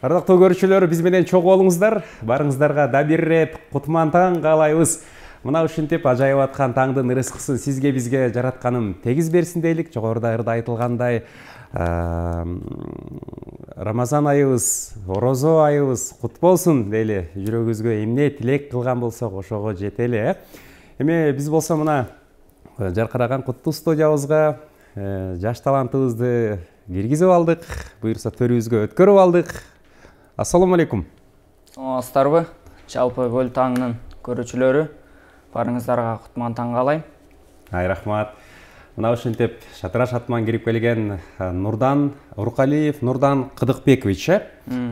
Ардактуу көрүүчүлөр, биз менен чогуу болуңуздар. Барыңыздарга да бир рет кутман таң каалайбыз. Мына ушинтип ажайып аткан таңдын ырыскысын сизге бизге жаратканым тегиз берсин дейлик. Жогоруда ырда айтылгандай, Рамазан айыбыз, орозо айыбыз кут болсун дейли. Жүрөгүбүзгө эмне тилек кылган болсок ошого жетели. Эми биз болсо мына жаркыраган куттуу студиябызга жаш талантыбызды киргизип алдык. Буюрса төрүбүзгө өткөрүп алдык. Ассаламу алейкум. Саламатсыздарбы? Жалпы көл таңынын көрүүчүлөрү, барыңыздарга кутман таң каалайм. Ай рахмат. Мына ушинтип шатыраш атман кирип келген Нурдан Уркалиев, Нурдан Кыдыкбекович,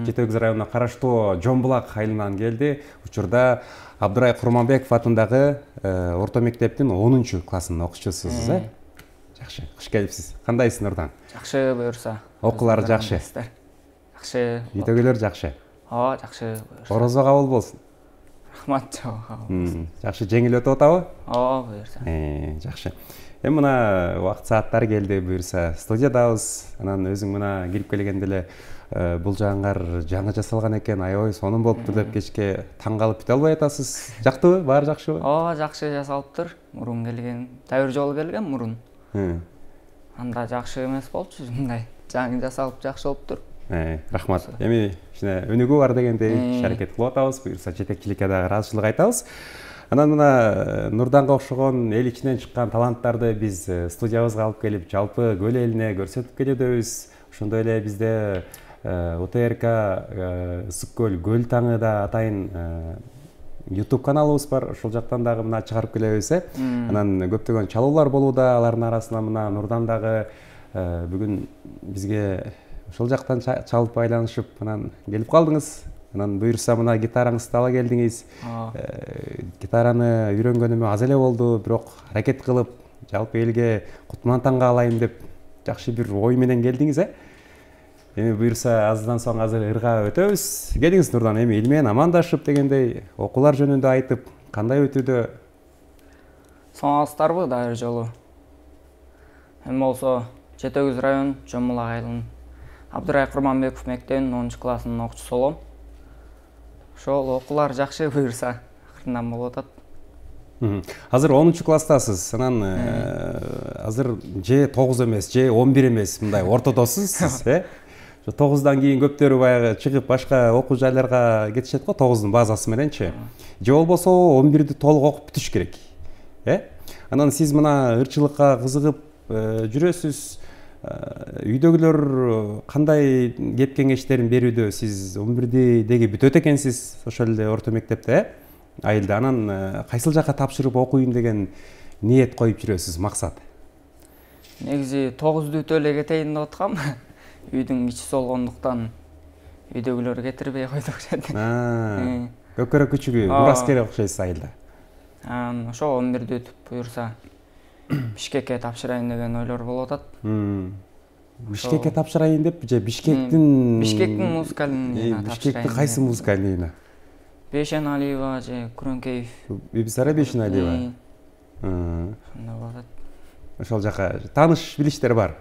Жетегиз районуна караштуу Жомбулак айылынан келди. Учурда Абдырай Курманбеков атындагы орто мектептин 10-классын окуучусусуз, Жакшы, куш келипсиз. Кандайсыз, Нурдан? Жакшы, буюрса. Окуулар жакшы. Жакшы. Үйдөгүлөр жакшы. Ооба, жакшы. Орозо кабыл болсун. Рахмат, жок. Жакшы, жеңил өтүп атабы? Ооба, буюрса. Жакшы. Эми мына убакыт сааттар келди, буюрса студиядабыз. Анан өзүң мына кирип келгенде эле бул жааңар жаңы жасалган экен, аябай сонун болуптур деп кечке таң калып бүтө албай атасыз. Жактыбы? Баары жакшыбы? Ооба, жакшы жасалыптыр. Мурун келген, табир жолу келген мурун. Анда жакшы эмес болчу, мындай жаңы жасалып жакшы болуптур. Рахмат. Эми өнүгүү бар дегендей иш аракет кылып атабыз. Буюрса жетекчиликке дагы ыраазычылык айтабыз. Анан мына Нурданга окшогон эл ичинен чыккан таланттарды биз студиябызга алып келип, жалпы көл элине көрсөтүп келебиз. Ошондой эле бизде УТРК Ысык көл көл таңы да атайын YouTube каналыбыз бар. Ошол жактан дагы мына чыгарып келебиз. Анан көптөгөн чалуулар болууда. Алардын арасында мына Нурдан дагы бүгүн бизге ошол жактан чалып байланышып, анан келип калдыңыз. Анан буюрса мына гитараңызды ала келдиңиз. Гитараны үйрөнгөнүмө аз эле болду, бирок аракет кылып, жалпы элге кутман таң каалайм деп жакшы бир ой менен келдиңиз, Эми буюрса аздан соң азыр ырга өтөбүз. Келиңиз, Нурдан, эми эл менен амандашып дегендей, окуулар жөнүндө айтып, кандай өтүүдө? Саламатсыздарбы да бир жолу? Эми болсо Жетегиз район Жомбулак айылынын Абдырай Курманбеков мектебинин 10-классынын окуучусу болом. Ошол окуулар жакшы, буюрса акырындан болуп атат. Азыр 10-класстасыз. Анан азыр же 9 эмес, же 11 эмес, мындай ортодосуз сиз, 9-дан кийин көптөрү баягы чыгып башка окуу жайларга кетишет го, 9-дун базасы мененчи. Же болбосо 11-ди толук окуп бүтүш керек. Анан сиз мына ырчылыкка кызыгып жүрөсүз. Үйдөгүлөр кандай кеп кеңештерин берүүдө? Сиз 11-ди деги бүтөт экенсиз, ошол эле орто мектепте, айылда. Анан кайсыл жакка тапшырып окуйм деген ниет коюп жүрөсүз, максат? Негизи 9-ду бүтө эле кетейин деп аткам. Үйдүн кичиси болгондуктан үйдөгүлөр кетирбей койдук жети. Көкөрө күчүгү мураскер окшойсуз айылда. Ошо 11-ди бүтүп буюрса Бишкекке тапшырайын деген ойлор болуп атат. Бишкекке тапшырайын деп же Бишкектин музыкалыйына тапшырайын. Бишкектин кайсы музыкалыйына? Бейшен Алиева же Күрөнкеев. Бибисара Бейшен Алиева. Ошондой болуп атат. Ошол жака тааныш билиштер бар?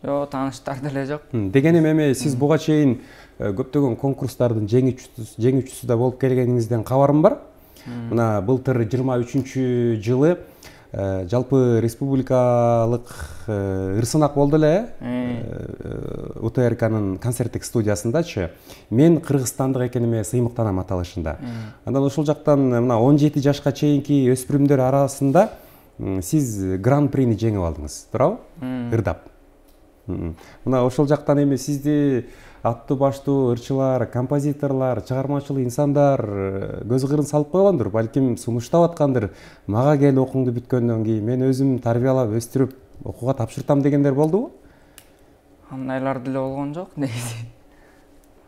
Жок, тааныштар деле жок. Дегеним эми сиз буга чейин көптөгөн конкурстардын жеңүүчүсү да болуп келгениңизден кабарым бар. Мына былтыр 23-жылы жалпы республикалык ырсынак болду эле, УТРКнын концерттик студиясындачы. Мен кыргызстандык экениме сыймыктанам аталышында. Андан ошол жактан мына 17 жашка чейинки өспүрүмдөр арасында сиз гран-прини жеңип алдыңыз, туурабы? Ырдап. Мына ошол жактан эми сизди аттуу баштуу ырчылар, композиторлор, чыгармачыл инсандар көз кырын салып койгондур, балким сунуштап аткандыр. Мага кел окууңду бүткөндөн кийин мен өзүм тарбиялап өстүрүп окууга тапшыртам дегендер болдубу? Андайлар деле болгон жок, негизи.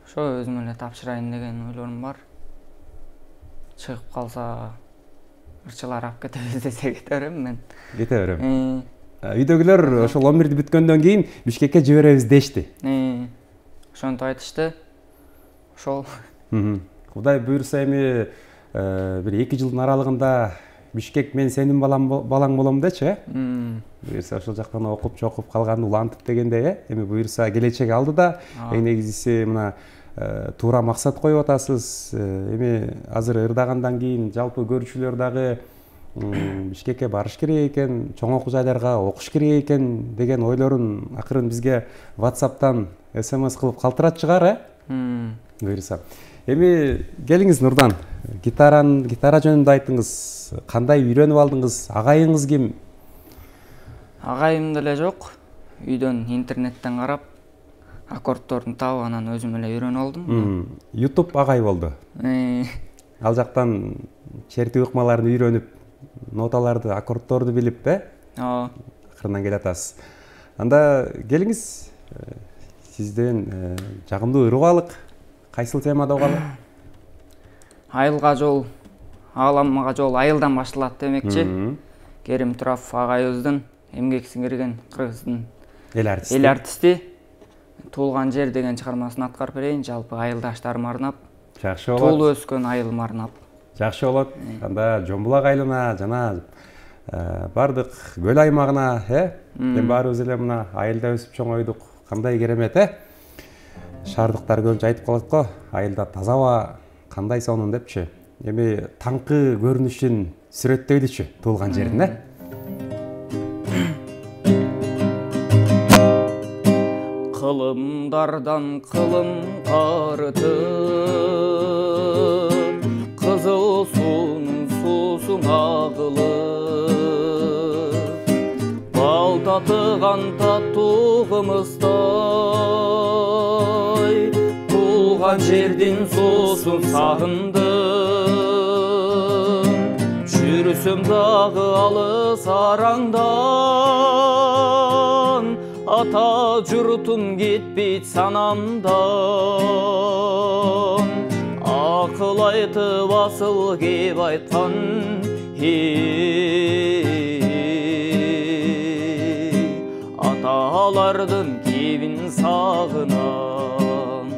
Ошо өзүм эле тапшырайын деген ойлорум бар. Чыгып калса ырчылар алып кетебиз десе кете берем мен. Кете берем. Үйдөгүлөр ошол 11-ди бүткөндөн кийин Бишкекке жиберебиз дешти. Ошентип айтышты. Ошол. Кудай буйрса эми бир 2 жылдын аралыгында Бишкек мен сенин балаң болом дечи, Буйрса ошол жактан окуп чокуп калганды улантып дегендей, эми буйрса келечек алдыда. Эң негизгиси мына туура максат коюп атасыз? Эми азыр ырдагандан кийин жалпы көрүүчүлөр дагы Бишкекке барыш керек экен, чоң окуу жайларга окуш керек экен деген ойлорун акырын бизге WhatsApp'тан SMS кылып калтырат чыгар, буюрса. Эми келиңиз Нурдан, гитара жөнүндө айтыңыз. Кандай үйрөнүп алдыңыз? Агайыңыз ким? Агайым деле жок. Үйдөн интернеттен карап, аккордторду таап, анан өзүм эле үйрөнүп алдым. YouTube агай болду. Ал жактан черти ыкмаларын үйрөнүп, ноталарды, аккордторду билип, Ооба. Акырынан келатасыз. Анда келиңиз, сизден жагымдуу ырып алык. Кайсыл темада угалы? Айылга жол, ааламга жол айылдан башталат демекчи. Керим Турапов агайыбыздын эмгек сиңирген кыргыздын эл артисти. Туулган жер деген чыгармасын аткарып берейин, жалпы айылдаштарыма арнап. Жакшы болот. Туулуп өскөн айылыма арнап. Жакшы болот. Анда Жомбулак айылына жана бардык көл аймагына, Мен баарыбыз эле мына айылда өсүп чоңойдук. Кандай керемет, Шаардыктар көбүнчө айтып калат го, айылда таза аба кандай сонун депчи. Эми таңкы көрүнүшүн сүрөттөйлүчү туулган жерин, Кылымдардан кылым карытып, кызыл суунун суусун агылып, бал татыган таттуу кымыздай, туулган жердин суусун сагындым, жүрсөм дагы алыс араңдан, ата журтум кетпейт санамдан, акыл айтып асыл кеп айткан, аталардын кебин сагынам.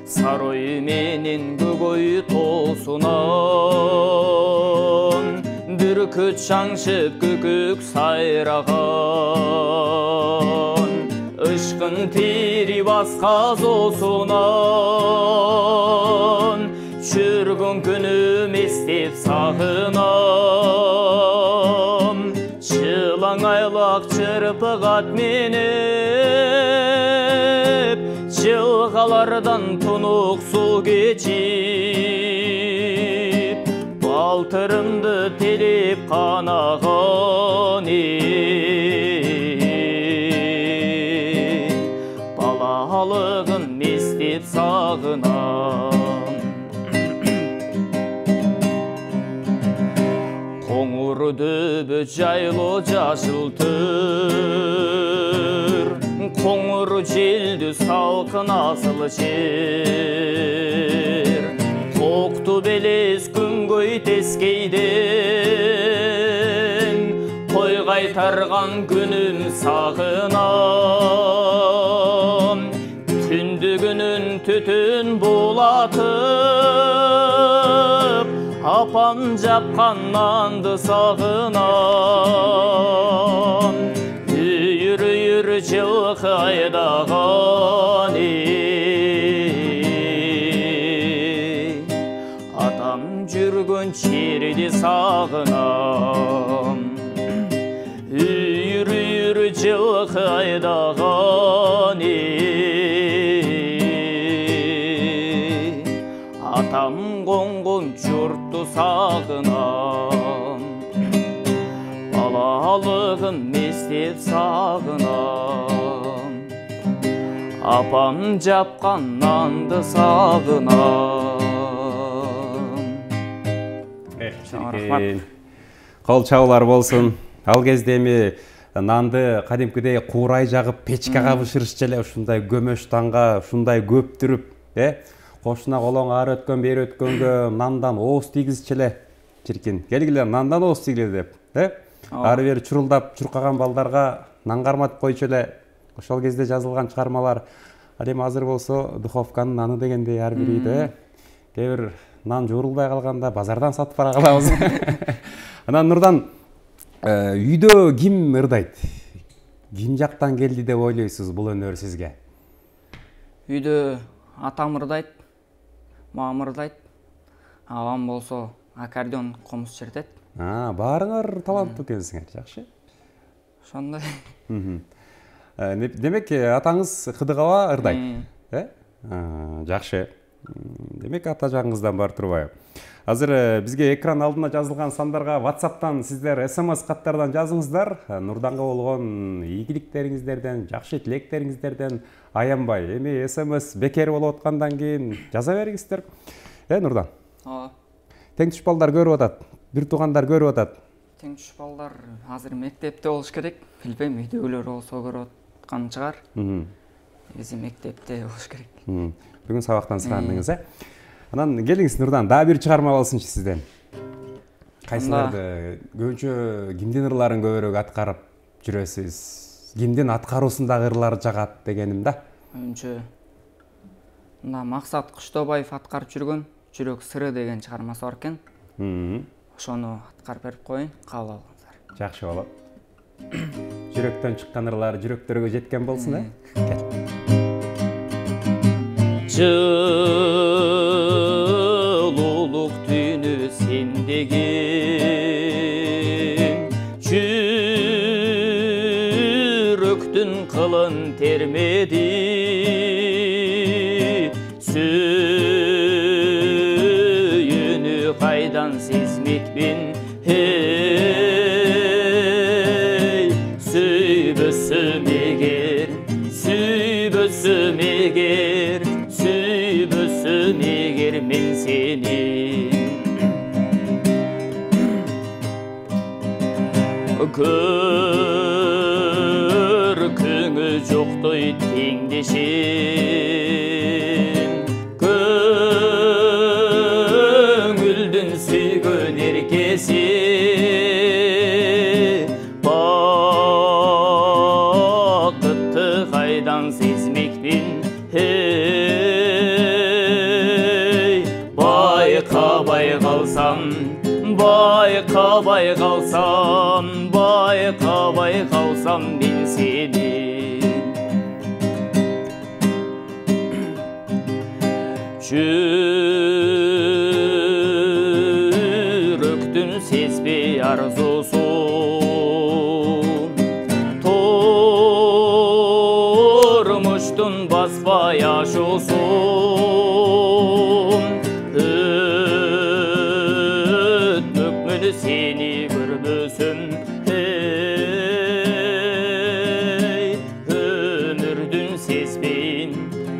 Сарой менен көгөй тоосунан, бүркүт шаңшып көкөк сайраган, ышкын тери баска зоосунан, чүргөн күнүм эстеп сагынам. Чылаң айлак чырпыгат менеп, жылгалардан тунук суу кечип, балтырымды телеп канаган балалыгын эстеп сагынам. Коңур дөбөт жайлоо жашыл төр, коңур желдүү салкын асыл жер, токту белес күнгөй тескейден, кой кайтарган күнүм сагынам. Түндүгүнүн түтүн булатып, апам жапкан нанды сагынам. Үйүр жылкы айдаган, атам жүргөн жерди сагынам. Үйүр жылкы айдаган, атам конгон журтту сагынам. Балалыгын эстеп сагынам. Апам жапкан нанды сагынам. Рахмат. Кол чабуулар болсун. Ал кезде эми нанды кадимкидей куурай жагып печкага бышырышчу эле, ушундай көмөш таңга ушундай көптүрүп, кошуна колоң ары өткөн бери өткөнгө нандан ооз тийгизчү эле. Чиркин, келгиле нандан ооз тийгиле деп, ары бери чурулдап чуркаган балдарга нан карматып койчу эле. Ошол кезде жазылган чыгармалар. Ал эми азыр болсо духовканын наны дегендей ар бир үйдө, кээ бир нан жуурулбай калганда базардан сатып бара калабыз. Анан Нурдан, үйдө ким ырдайт? Ким жактан келди деп ойлойсуз бул өнөр сизге? Үйдө атам ырдайт, мамам ырдайт, абам болсо аккордеон комуз чертет. Баарыңар таланттуу экенсиңер, жакшы. Ошондой. Демек, атаңыз Кыдыгава ырдайт, жакшы. Демек, ата жагыңыздан бар турбайбы. Азыр бизге экран алдына жазылган сандарга WhatsApp'тан сиздер SMS каттардан жазыңыздар. Нурданга болгон ийгиликтериңиздерден, жакшы тилектериңиздерден аянбай. Эми SMS бекер болуп аткандан кийин жаза бериңиздер. Нурдан? Тең туш балдар көрүп атат, бир туугандар көрүп атат. Тең туш балдар азыр мектепте болуш керек. Билбейм, үйдөгүлөр болсо көрүп аткан чыгар. Бизи мектепте болуш керек. Бүгүн сабактан сырандыңыз, Анан келиңиз Нурдан, дагы бир чыгарма болсунчу сизден. Кайсыларды көбүнчө кимдин ырларын көбүрөөк аткарып жүрөсүз? Кимдин аткаруусундагы ырлар жагат дегеним да. Көбүнчө Максат Кыштобаев аткарып жүргөн Жүрөк сыры деген чыгармасы бар экен. Ошону аткарып берип коеюн, кабыл алыңыздар. Жакшы болот. Жүрөктөн чыккан ырлар жүрөктөргө жеткен болсун, Кел. Жылуулук түнү сендеген, жүрөктүн кылын термеди, сүйүүнү кайдан сезмекмин, сүйбөсөм эгер, сүйбөсөм эгер, сүйбөсөм эгер мен сени. Көркүңү жоктой теңдешим, көңүлдүн сүйгөн эркеси, бакытты кайдан сезмекмин, байкабай калсам, байкабай калсам, байкабай калсам мен сени. Жүрөктүн сезбей арзусун, турмуштун баспай ашуусун, өтмөкмүн сени көрбөсөм, өмүрдүн сезбей,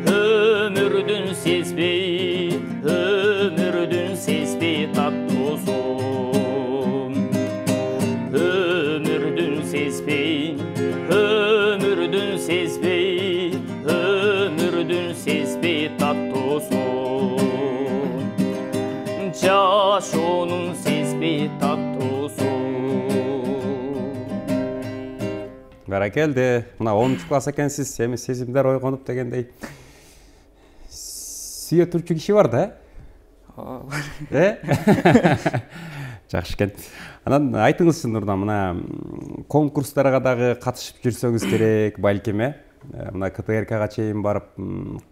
өмүрдүн сезбей, өмүрдүн сезбей таттуусун, өмүрдүн сезбей, өмүрдүн сезбей, өмүрдүн сезбей таттуусун, жашоонун сезбей таттуусун. Баракелди. Мына 10 класс экенсиз, эми сезимдер ойгонуп дегендей. Сүйө турчу киши бар да? Жакшы экен. Анан айтыңызчы Нурдан, мына конкурстарга дагы катышып жүрсөңүз керек, балким, мына КТРКга чейин барып,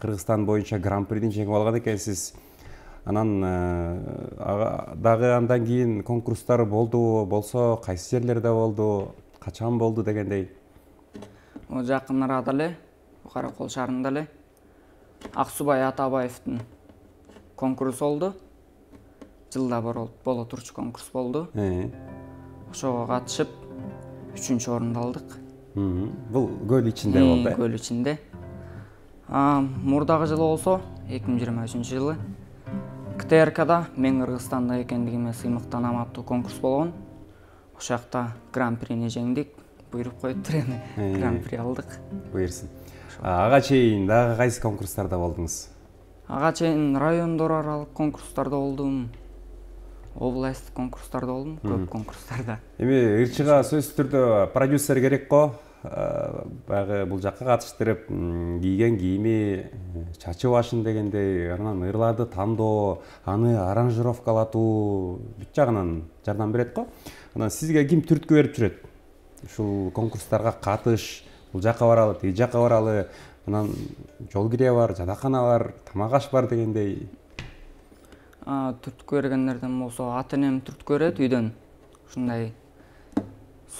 Кыргызстан боюнча гран-придин жеңип алган экенсиз. Анан дагы андан кийин конкурстар болду, болсо кайсы жерлерде болду, качан болду дегендей. Жакын арада эле, Каракол шаарында эле Аксубай Атабаевдин конкурсу болду. Жылда боло турчу конкурс болду. Ошого катышып 3-орунду алдык. Бул көл ичинде болду. Көл ичинде. Мурдагы жылы болсо 2023 жылы КТРКда мен Кыргызстанда экендигиме сыймыктанам аттуу конкурс болгон. Ошол жакта гран-прини жеңдик. Буйруп коюптур эми. Гран-при алдык. Буйрсун. Ага чейин дагы кайсы конкурстарда болдуңуз? Ага чейин райондор аралык конкурстарда болдум. Областтык конкурстарда болдум, көп конкурстарда. Эми ырчыга сөзсүз түрдө продюсер керек го. Баягы бул жакка катыштырып, кийген кийими, чачы башын дегендей, анан ырларды тандоо, аны аранжировкалатуу бүт жагынан жардам берет го. Анан сизге ким түрткү берип жүрөт? Ушул конкурстарга катыш, бул жака баралы, тиги жака баралы, Анан жол кире бар, жатакана бар, тамак аш бар дегендей. Түрткү бергендерден болсо ата энем түрткү берет үйдөн. Ушундай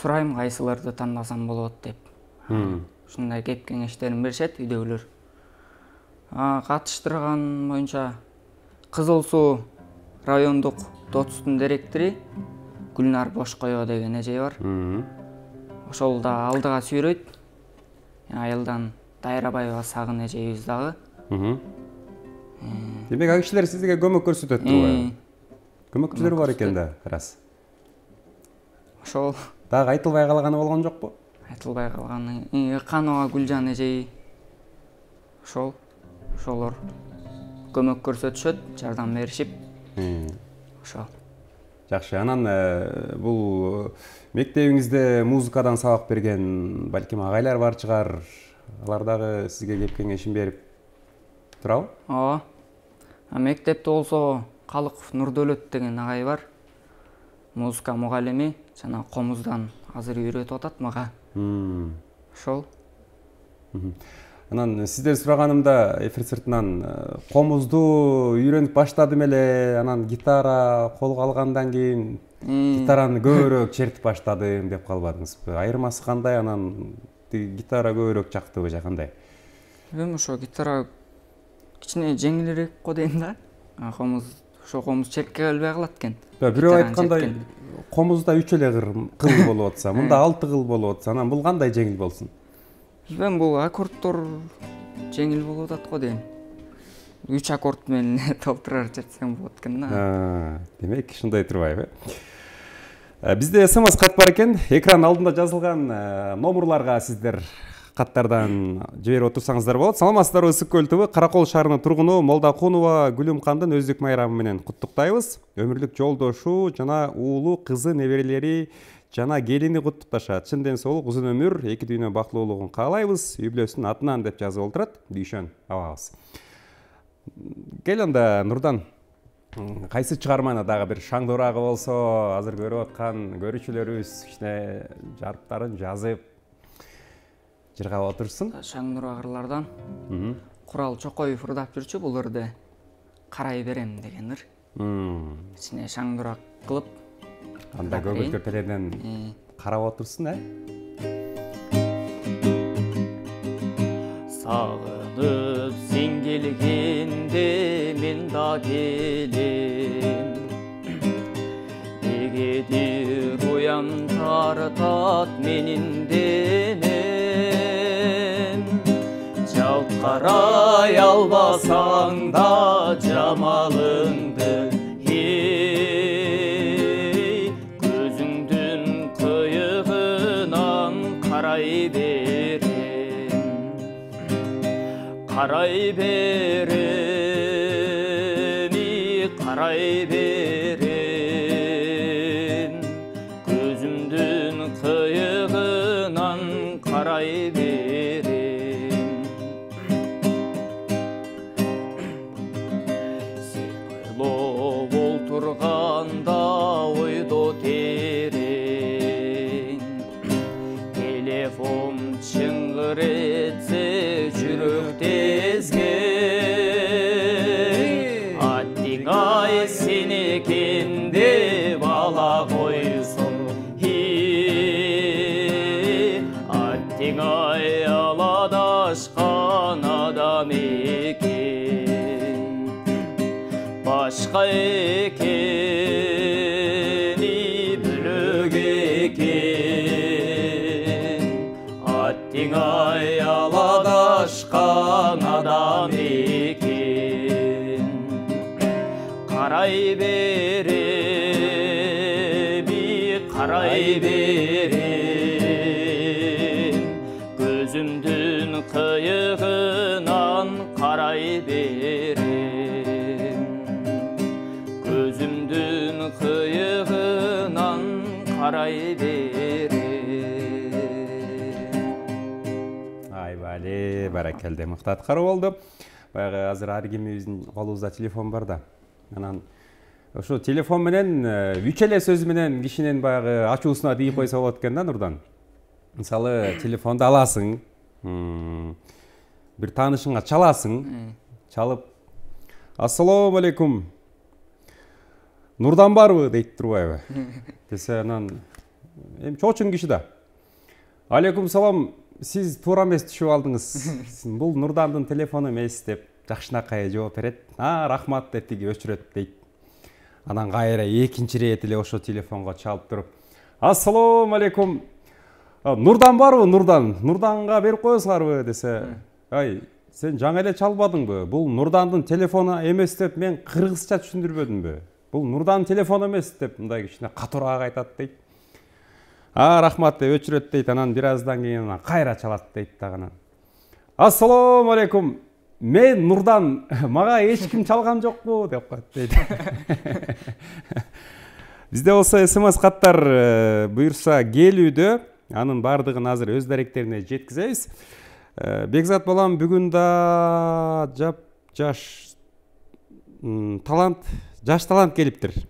сурайм кайсыларды тандасам болот деп. Ушундай кеп кеңештерин беришет үйдөгүлөр. Катыштырган боюнча Кызыл Суу райондук ДОЦ-тун директору Гүлнар Бошкоева деген эже бар. Ошол да алдыга сүйрөйт. Айылдан Дайрабаева Сагын эжебиз дагы. Демек ал кишилер сизге көмөк көрсөтөт турбайбы? Көмөкчүлөр бар экен да, рас. Ошол дагы айтылбай калганы болгон жокпу? Айтылбай калганы Канова Гүлжан эжеи ошолор көмөк көрсөтүшөт, жардам беришип. Ошол. Жакшы. Анан бул мектебиңизде музыкадан сабак берген балким агайлар бар чыгар. Алар дагы сизге кеп кеңешин берип турабы? Ооба. Мектепте болсо Калыков Нурдөлөт деген агай бар. Музыка мугалими, жана комуздан азыр үйрөтүп атат мага. Ошол. Анан сизден сураганымда эфир сыртынан комузду үйрөнүп баштадым эле, анан гитара колго алгандан кийин гитараны көбүрөөк чертип баштадым деп калбадыңызбы? Айырмасы кандай? Анан гитара көбүрөөк жактыбы же кандай? Эми ошо гитара кичине жеңилирээк го дейм да. Комуз черкке келбей калат экен. Бирөө айткандай комузда 3 эле кыл болуп атса, мында 6 кыл болуп атса, анан бул кандай жеңил болсун? Билбейм, бул аккордтор жеңил болуп атат го дейм. 3 аккорд менен толтурар чертсең болот экен да. Демек ушундай турбайбы? Бизде СМС кат бар экен. Экран алдында жазылган номерларга сиздер каттардан жиберип отурсаңыздар болот. Саламатсыздарбы, Ысык Көл ТВ Каракол шаарынын тургуну Молдакунова Гүлүмкандын өздүк майрамы менен куттуктайбыз. Өмүрлүк жолдошу жана уулу, кызы, неберелери жана келини куттукташат. Чын ден соолук, узун өмүр, эки дүйнө бактылуулугун каалайбыз. Үй бүлөсүнүн атынан деп жазып олтурат. Дүйшөн абабыз. Кел анда Нурдан, кайсы чыгарманы дагы бир шаңдурагы болсо, азыр көрүп аткан көрүүчүлөрүбүз кичине жарыптарын жазып жыргап отурsun. Шаңдурагырлардан Курал Чокоев ырдап жүрчү бул ырды карай берем деген ыр. Ичине шаңдурак кылып, анда көгүлтөр теледен карап отурsun, Сагынып сен келгенде мен да келем. Негедир уян тартат менин денем. Жалт карай албасаң да жамалыңды, көзүңдүн кыйыгынан карай берем. Карай берем, карай берем. Көзүмдүн кыйыгынан карай берем. Сен ойлоп олтурганда ойдо терең. Телефон чыңгыр этсе жүрөк тезген. Аттиң ай сен экен деп ала койсун. Аттиң ай аладашкан адам экен. Башка экен, бөлөк экен. Аттиң ай аладашкан адам экен. Карай берем, карай берем. Көзүмдүн кыйыгынан карай берем. Көзүмдүн кыйыгынан карай берем. Айбали, баракелде, мыкты аткаруу болду. Баягы азыр ар кимибиздин колубузда телефон бар да. Анан ошо телефон менен 3 эле сөз менен кишинин баягы ачуусуна тийип койсо болот экен да, Нурдан. Мисалы, телефонду аласың. бир таанышыңа чаласың, чалып, ассалому алейкум, Нурдан барбы дейт турбайбы? Десе анан эми чоочун киши да. Алейкум салам, сиз туура эмес түшүп алдыңыз. Бул Нурдандын телефону эмес деп жакшынакай жооп берет. Рахмат деп тиги өчүрөт дейт. Анан кайра экинчи ирет эле ошо телефонго чалып туруп, ассалому алейкум, Нурдан барбы, Нурдан? Нурданга берип коесуңарбы десе, ай, сен жаңы эле чалбадыңбы? Бул Нурдандын телефону эмес деп мен кыргызча түшүндүрбөдүмбү? Бул Нурдандын телефону эмес деп мындай кичине катуураак айтат дейт. Рахмат деп өчүрөт дейт. Анан бир аздан кийин кайра чалат дейт дагы. Ассалому алейкум. Мен Нурдан, мага эч ким чалган жокпу деп коет дейт. Бизде болсо СМС каттар буйрса келүүдө, анын бардыгын азыр өз даректерине жеткизебиз. Бекзат балам, бүгүн да жаш талант келиптир.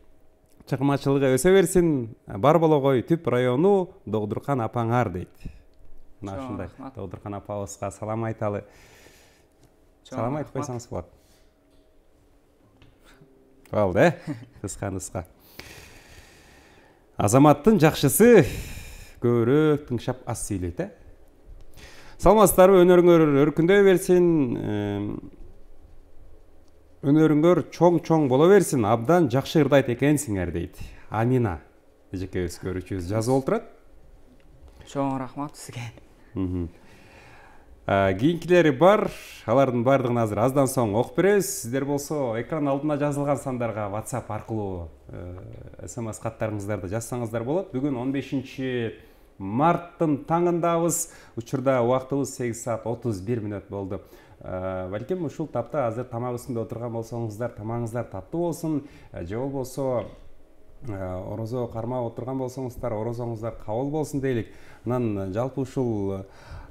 Чыкмачылыгы өсө берсин, бар болгой Түп району Догдуркан апаңар дейт. Мына ушундай Догдуркан апабызга салам айталы. Салам айтып койсоңуз болот. Болду, кыска. Азаматтын жакшысы көбүрөөк тыңшап аз сүйлөйт, Саламатсыздарбы, өнөрүңөр өркүндөй берсин, өнөрүңөр чоң боло берсин, абдан жакшы ырдайт экенсиңер дейт. Амина. Эжекебиз көрүүчүбүз жазып олтурат. Чоң рахмат сизге. Кийинкилери бар, алардын бардыгын азыр аздан соң окуп беребиз. Сиздер болсо экран алдына жазылган сандарга WhatsApp аркылуу SMS каттарыңыздарды жазсаңыздар болот. Бүгүн 15 марттын таңындабыз. Учурда убактыбыз 8 саат 31 мүнөт болду. Балким ушул тапта азыр тамак үстүндө отурган болсоңуздар, тамагыңыздар таттуу болсун, же болбосо орозо кармап отурган болсоңуздар, орозоңуздар кабыл болсун дейлик. Анан жалпы ушул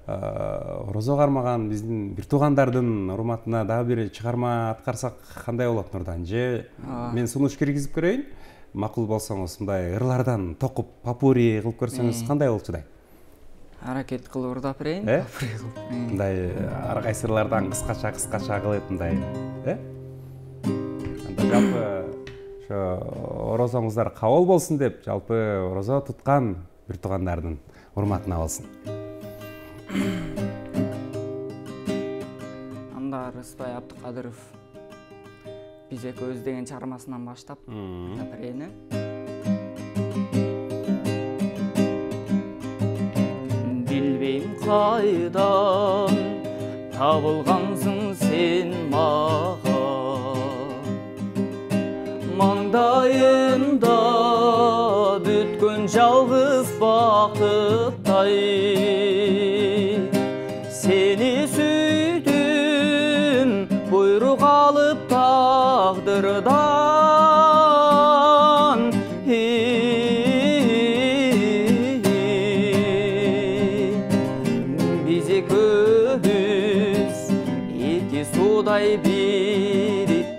орозо кармаган биздин бир туугандардын урматына дагы бир чыгарма аткарсак кандай болот, Нурдан? Же мен сунуш киргизип көрөйүн? Макул болсоңуз, мындай ырлардан токуп, папури кылып көрсөңүз кандай болчудай? Аракет кылып ырдап берейин. Мындай ар кайсы ырлардан кыскача кылып мындай, Анда жалпы ошо орозоңуздар кабыл болсун деп, жалпы орозо туткан бир туугандардын урматына болсун. Анда Рыспай Абдыкадыров биз экөөбүз деген чыгармасынан баштап берейин. Билбейм кайдан табылгансың сен мага, маңдайымда бүткөн жалгыз бакыттай. Seni süydüm, buyruk alıp tağdırdan. Bizi köbüz iki suday birikkin.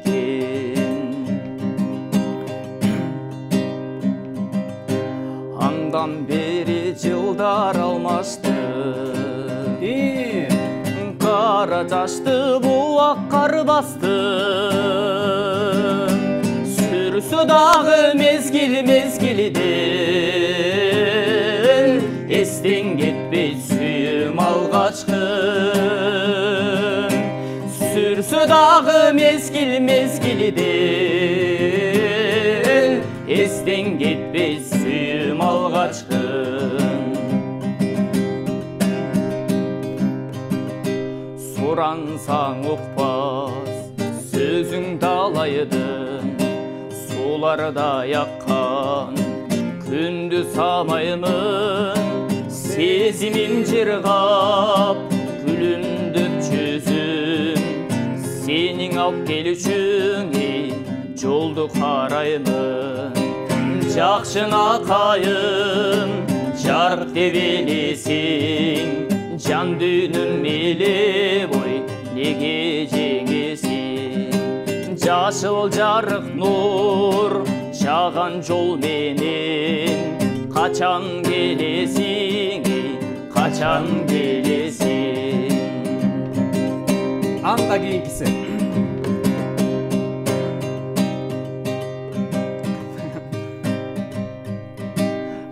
Andan beri yıllar almıştı. Kara taştı bu akkar bastı. Sürüsü dağı mezgilidir. Estin gitme suyum algaçkın. Sürüsü dağı mezgilidir. Estin gitme suyum algaçkın. Soransaң uqpaz, sözün dalayıdın. Sularda yakkan, kündüz samayımın. Sezimim cirgap, gülümdük çözüm. Senin alp gelüşüni, joldu karayımın. Жақшын ақайым, жарық деп елесің. Жан дүйнім мейлі бой, неге жеңесің. Жашыл жарық нұр, жаған жол менен. Қачан келесің, қачан келесің. Анда кийинкиси.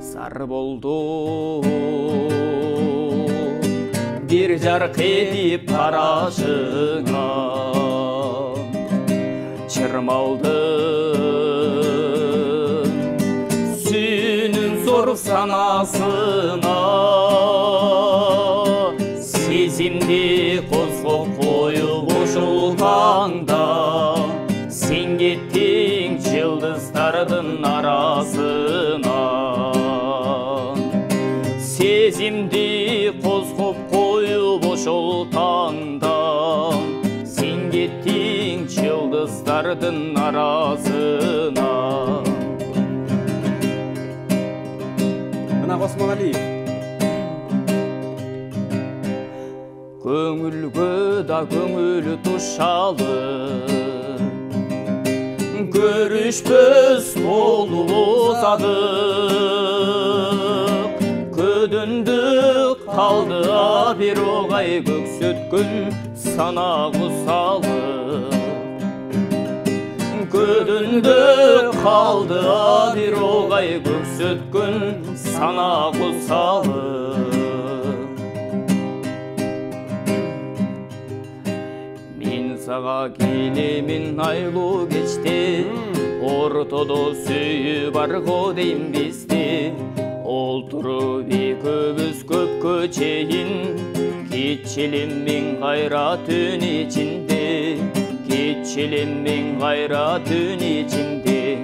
Сары болду бир жарк этип карашыңа, чырмалдым сүйүүнүн зор санасына, сезимди козгоп коюп ушул таңда, сен кеттиң жылдыздардын арасына. Сезимди козгоп коюп ошол таңда, сен кеттиң жылдыздардын арасына. Мына Осмоналиев. Көңүлгө да көңүл тушалы, көрүшпөс болуп озадык. Көдөндүк калды бир огай көксөткөн санагы салып. Көдөндүк калды бир огай көксөткөн санагы салып. Мен сага келемин айлуу кечте, ортодо сүйүү барго дейм бизди. Олтуруп экөөбүз көпкө чейин, кечилиммин кайра түн ичинде, кечилиммин кайра түн ичинде.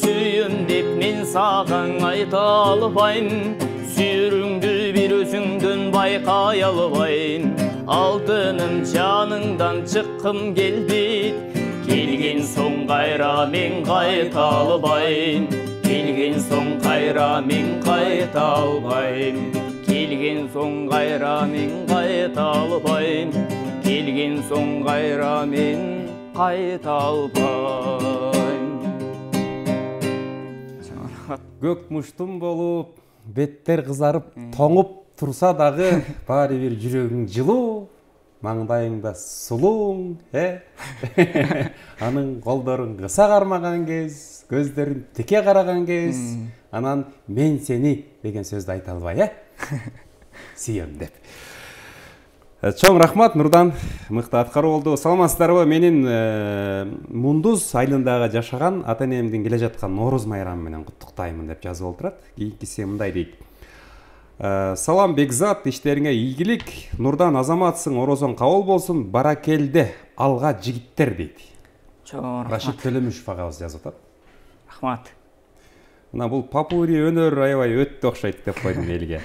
Сүйүм деп мен саган айта албайм, сүйүрүңдү бир өзүңдөн байкай албайм. Алтыным жаныңдан чыккым келбейт, келген соң кайра мен кайта албайм. Келген соң кайра мен кайта албайм. Келген соң кайра мен кайта албайм. Келген соң кайра мен кайта албайм. Көк муштум болуп, беттер кызарып, тоңуп турса дагы, баары бир жүрөгүң жылуу, маңдайыңда сулууң, анын колдорун кыса кармаган кез, көздөрүн тике караган кез, анан мен сени деген сөздү айта албай, сүйөм деп. Чоң рахмат, Нурдан, мыкты аткаруу болду. Саламатсыздарбы? Менин Мундуз айылындагы жашаган ата энемдин келе жаткан Нооруз майрамы менен куттуктаймын деп жазып олтурат. Кийинкиси мындай дейт. Салам Бекзат, иштериңе ийгилик. Нурдан азаматсың, орозоң кабыл болсун, баракелде, алга жигиттер дейт. Чоң рахмат. Рашид Төлөмүшев агабыз жазып атат. Рахмат. Мына бул попури өнөр аябай өттү окшойт деп койдум элге.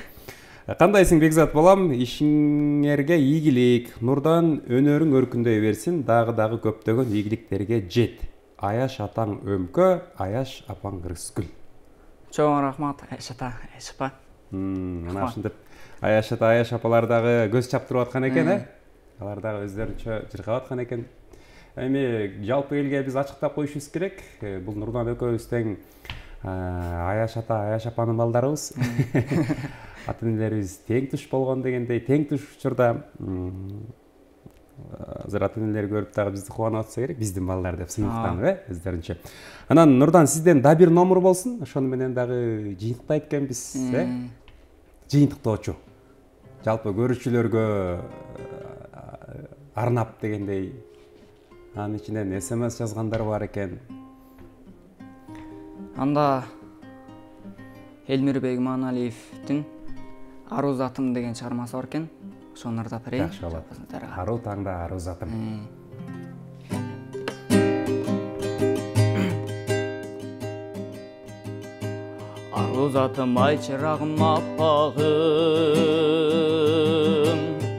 Кандайсың Бекзат балам? Ишиңерге ийгилик. Нурдан өнөрүң өркүндөй берсин, дагы көптөгөн ийгиликтерге жет. Аяш атаң өмкө, Аяш апаң Рыскүл. Чоң рахмат, Аяш ата, Аяш апа. Мына ушинтип Аяш ата, Аяш апалар дагы көз чаптырып аткан экен, Алар дагы өздөрүнчө жыргап аткан экен. Эми жалпы элге биз ачыктап коюшубуз керек. Бул Нурдан экөөбүз тең Аяш ата, Аяш апанын балдарыбыз. Ата энелерибиз тең туш болгон дегендей, тең туш учурда азыр ата энелер көрүп дагы бизди кубанып атса керек, биздин балдар деп сыймыктанып, өздөрүнчө. Анан Нурдан сизден да бир номер болсун, ошону менен дагы жыйынтыктайт экенбиз, жыйынтыктоочу. Жалпы көрүүчүлөргө арнап дегендей, анын ичинен СМС жазгандар бар экен. Анда Элмирбек Маналиевдин Ару затым деген чыгармасы бар экен. Ошону ырдап берейин. Жакшы болот. Ару таңда ару затым. Ару затым ай чырагым аппагым,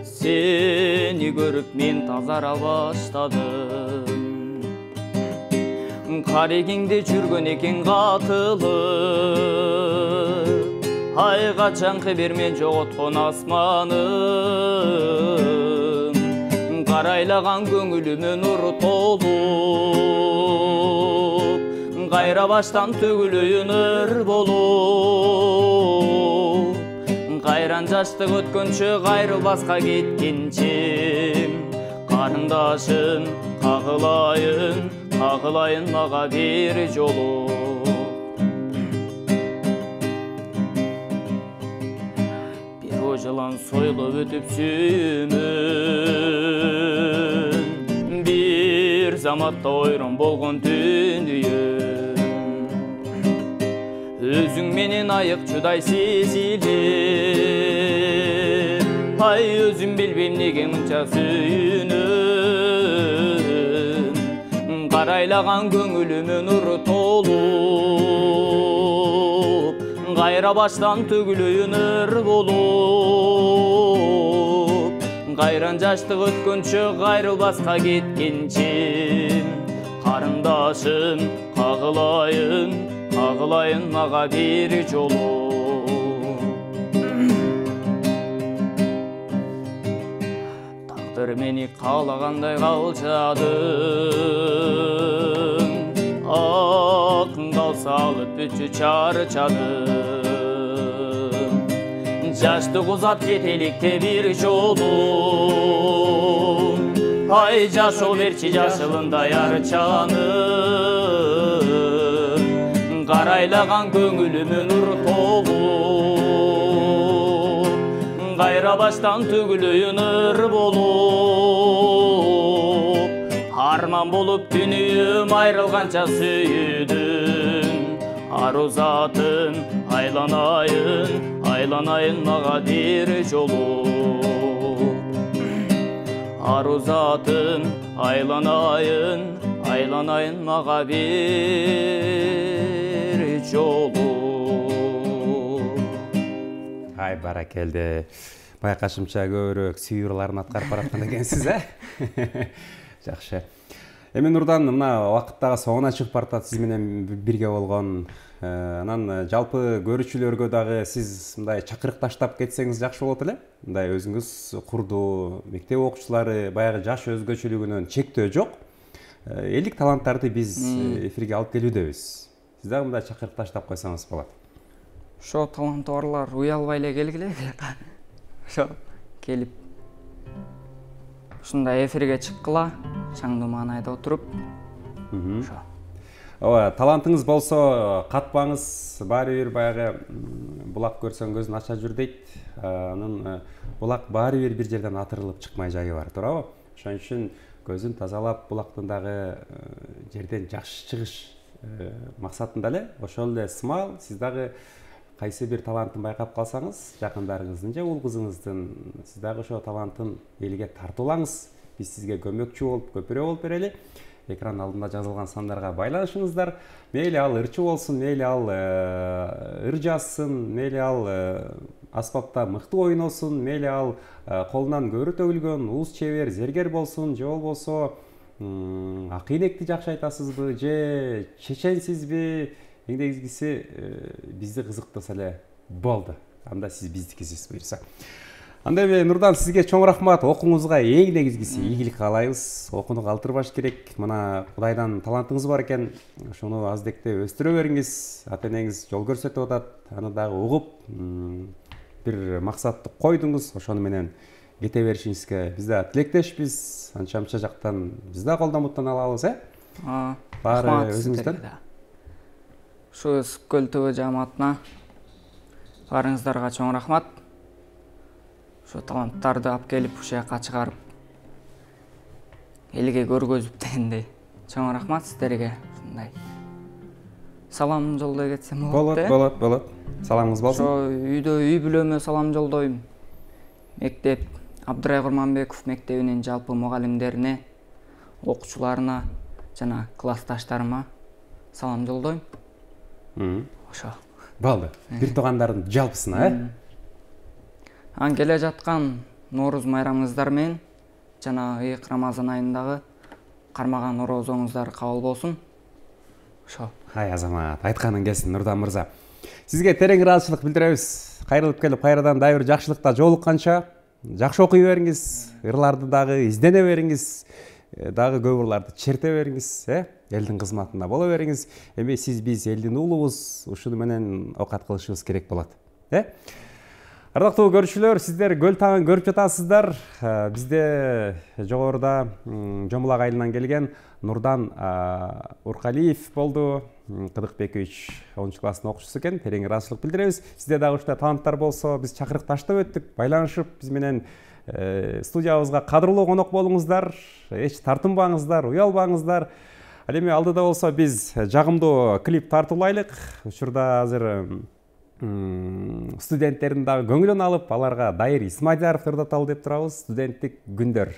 сени көрүп мен тазара баштадым. Карегиңде жүргөн экен катылып, айга чаңкы бермен жоготкон асманым. Карайлаган көңүлүмө нур толуп, кайра баштан төгүлөйүн өр болуп. Кайран жаштык өткөнчө кайрылбаска кеткенче, Карындашым, кагылайын мага бир жолу. Бир жылан сойлоп өтүп сүйүмүн, бир заматта ойрон болгон түнүйүм. Өзүң менен айык чудай сезилем, ай өзүм билбейм неге мынча сүйүнөм. Карайлаган көңүлүмө нур толуп, кайра баштан төгүлөйүн ыр болуп. Кайран жаштык өткөнчө кайрылбаска кеткенче, карындашым, кагылайын мага бир жолу. Тагдыр мени каалагандай калчадың, акын калса алып бүтчү чарчадың. Жаштык узап кетеликте бир жолу, ай жашоо берчи жашылындай арчаным. Карайлаган көңүлүмө нур толуп, кайра баштан төгүлөйүн ыр болуп. Арман болуп түнүйүм айрылганча сүйүдүм. Ару затым, айланайын мага бир жолу. Ару затым, айланайын мага бир жолу. Ай баракелде. Байкашымча көбүрөөк сүйүрларын аткарып бараткан экенсиз, Жакшы. Эми Нурдан мына убакыттагы соңуна чыгып баратат сиз менен бирге болгон. Анан жалпы көрүүчүлөргө дагы сиз мындай чакырык таштап кетсеңиз жакшы болот эле. Мындай өзүңүз курдуу мектеп окуучулары баягы жаш өзгөчөлүгүнөн чектөө жок. Элдик таланттарды биз эфирге алып келүүдөбүз. Сиз дагы мындай чакырык таштап койсоңуз болот. Ошо таланты барлар уялбай эле келгиле. Ошо келип ушундай эфирге чыккыла, чаңдуу маанайда отуруп. Ошо. Ооба, талантыңыз болсо катпаңыз, баары бир баягы булак көрсөң көзүн ача жүр дейт. Анын булак баары бир жерден атырылып чыкмай жайы бар, туурабы? Ошон үчүн көзүн тазалап, булактын дагы жерден жакшы чыгыш максатында эле ошол эле сымал сиз дагы кайсы бир талантын байкап калсаңыз, жакындарыңыздын же уул кызыңыздын сиз дагы ошо талантын элге тартуулаңыз. Биз сизге көмөкчү болуп, көпүрө болуп берели. Экран алдында жазылган сандарга байланышыңыздар. Мейли ал ырчы болсун, мейли ал ыр жазсын, мейли ал аспапта мыкты ойносун, мейли ал колунан көөрү төгүлгөн, уус чебер, зергер болсун, же болбосо акыйнекти жакшы айтасызбы, же чеченсизби, эң негизгиси бизди кызыктырса эле болду. Анда сиз биздикисиз буюрса. Анда эми Нурдан сизге чоң рахмат. Окууңузга эң негизгиси ийгилик каалайбыз. Окууну калтырбаш керек. Мына Кудайдан талантыңыз бар экен. Ошону аздекте өстүрө бериңиз. Ата-энеңиз жол көрсөтүп атат. Аны дагы угуп, бир максатты койдуңуз. Ошону менен кете беришиңизге биз да тилектешпиз. Анча-мынча жактан биз да колдомуттан алабыз, Баары өзүңүздөн. Ушу Көл ТВ жамаатына баарыңыздарга чоң рахмат. Ошо таланттарды алып келип ушул жака чыгарып элге көргөзүп дегендей чоң рахмат сиздерге. Ушундай салам жолдой кетсем болот. Болот. Саламыңыз болсун. Ошо үй бүлөмө салам жолдойм. Мектеп Абдырай Курманбеков мектебинин жалпы мугалимдерине, окуучуларына жана классташтарыма салам жолдойм. Ошо. Болду. Бир туугандардын жалпысына, Ан келе жаткан Нооруз майрамыңыздар менен жана ыйык Рамазан айындагы кармаган орозоңуздар кабыл болсун. Ошо. Ай азамат, айтканың келсин Нурдан мырза. Сизге терең ыраазычылык билдиребиз. Кайрылып келип кайрадан дагы бир жакшылыкта жолукканча жакшы окуй бериңиз, ырларды дагы издене бериңиз, дагы көп ырларды черте бериңиз, элдин кызматында боло бериңиз. Эми сиз биз элдин уулубуз, ушуну менен окат кылышыбыз керек болот. Ардактуу көрүүчүлөр, сиздер көл тагын көрүп жатасыздар. Бизде жогоруда Жомулак айылынан келген Нурдан Уркалиев болду. Кыдыкбекович 10 класстын окуучусу экен. Терең ыраазычылык билдиребиз. Сизде дагы ушундай таланттар болсо, биз чакырык таштап өттүк, байланышып, биз менен студиябызга кадырлуу конок болуңуздар, эч тартынбаңыздар, уялбаңыздар. Ал эми алдыда болсо биз жагымдуу клип тартуулайлык. Учурда азыр студенттердин дагы көңүлүн алып, аларга Дайыр Исмадияровду ырдаталы деп турабыз. Студенттик күндөр.